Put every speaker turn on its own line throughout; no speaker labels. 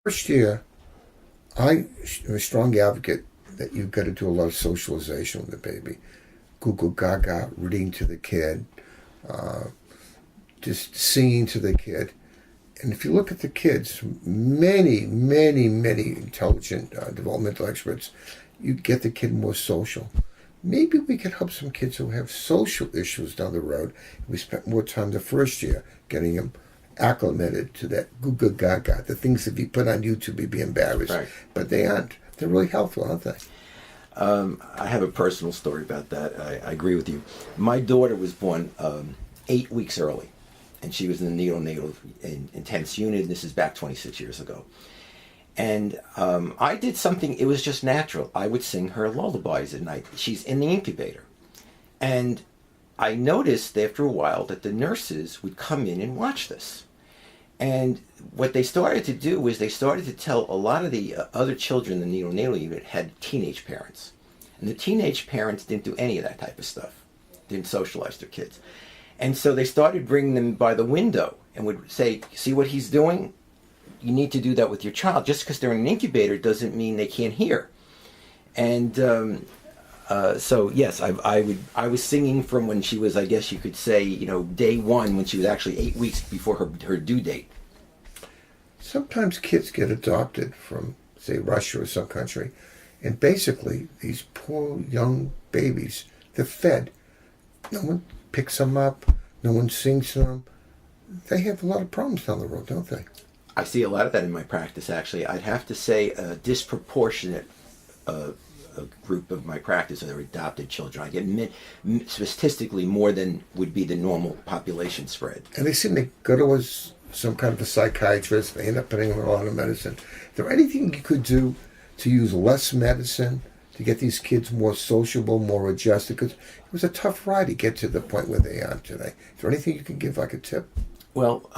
First year, I'm a strong advocate that you've got to do a lot of socialization with the baby. Goo gaga, reading to the kid, just singing to the kid. And if you look at the kids, many intelligent developmental experts, you get the kid more social. Maybe we could help some kids who have social issues down the road. We spent more time the first year getting them acclimated to that goo gaga, the things that you put on YouTube, you'd be embarrassed. Right. But they aren't. They're really helpful, aren't they?
I have a personal story about that. I agree with you. My daughter was born 8 weeks early, and she was in the neonatal intense unit, and this is back 26 years ago. And I did something, it was just natural. I would sing her lullabies at night. She's in the incubator. And I noticed after a while that the nurses would come in and watch this. And what they started to do was they started to tell a lot of the other children in the neonatal unit had teenage parents. And the teenage parents didn't do any of that type of stuff, didn't socialize their kids. And so they started bringing them by the window and would say, see what he's doing? You need to do that with your child. Just because they're in an incubator doesn't mean they can't hear. And so yes, I was singing from when she was, I guess you could say, day one, when she was actually 8 weeks before her due date.
Sometimes kids get adopted from, say, Russia or some country, and basically these poor young babies, they're fed. No one picks them up. No one sings to them. They have a lot of problems down the road, don't they?
I see a lot of that in my practice, actually. I'd have to say a disproportionate a group of my practice are adopted children. I get statistically more than would be the normal population spread.
And they seem to go to some kind of a psychiatrist. They end up putting them on a lot of medicine. Is there anything you could do to use less medicine to get these kids more sociable, more adjusted? Because it was a tough ride to get to the point where they are today. Is there anything you can give like a tip?
Well,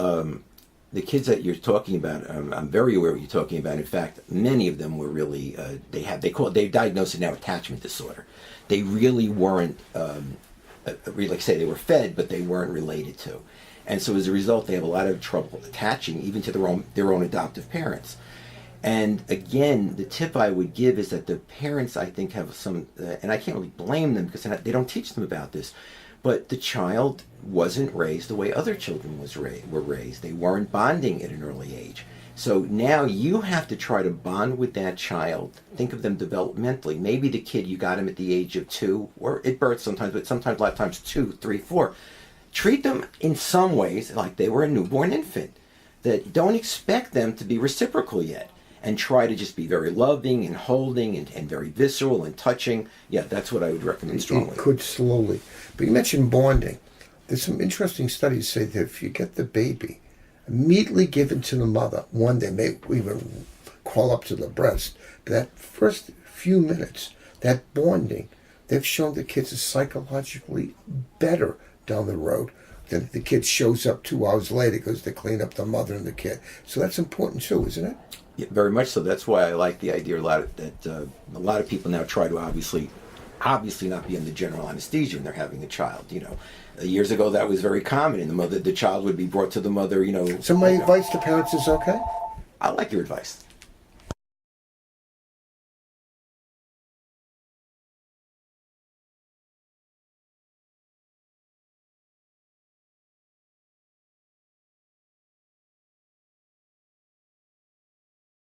the kids that you're talking about, I'm very aware of what you're talking about. In fact, many of them were really, they diagnosed it now attachment disorder. They really weren't, like say they were fed, but they weren't related to. And so as a result, they have a lot of trouble attaching even to their own adoptive parents. And again, the tip I would give is that the parents, I think, have some, and I can't really blame them because they don't teach them about this, but the child wasn't raised the way other children were raised. They weren't bonding at an early age. So now you have to try to bond with that child. Think of them developmentally. Maybe the kid, you got him at the age of 2, or at birth sometimes, but sometimes a lot of times 2, 3, 4. Treat them in some ways like they were a newborn infant. That don't expect them to be reciprocal yet. And try to just be very loving and holding and very visceral and touching. Yeah, that's what I would recommend strongly.
You could slowly. But you mentioned bonding. There's some interesting studies say that if you get the baby, immediately give it to the mother. One, they may even crawl up to the breast. But that first few minutes, that bonding, they've shown the kids are psychologically better down the road than if the kid shows up 2 hours later because they clean up the mother and the kid. So that's important too, isn't it?
Yeah, very much so. That's why I like the idea that a lot of people now try to obviously not be under general anesthesia when they're having a child. Years ago that was very common, and the child would be brought to the mother.
So my advice to parents is okay.
I like your advice.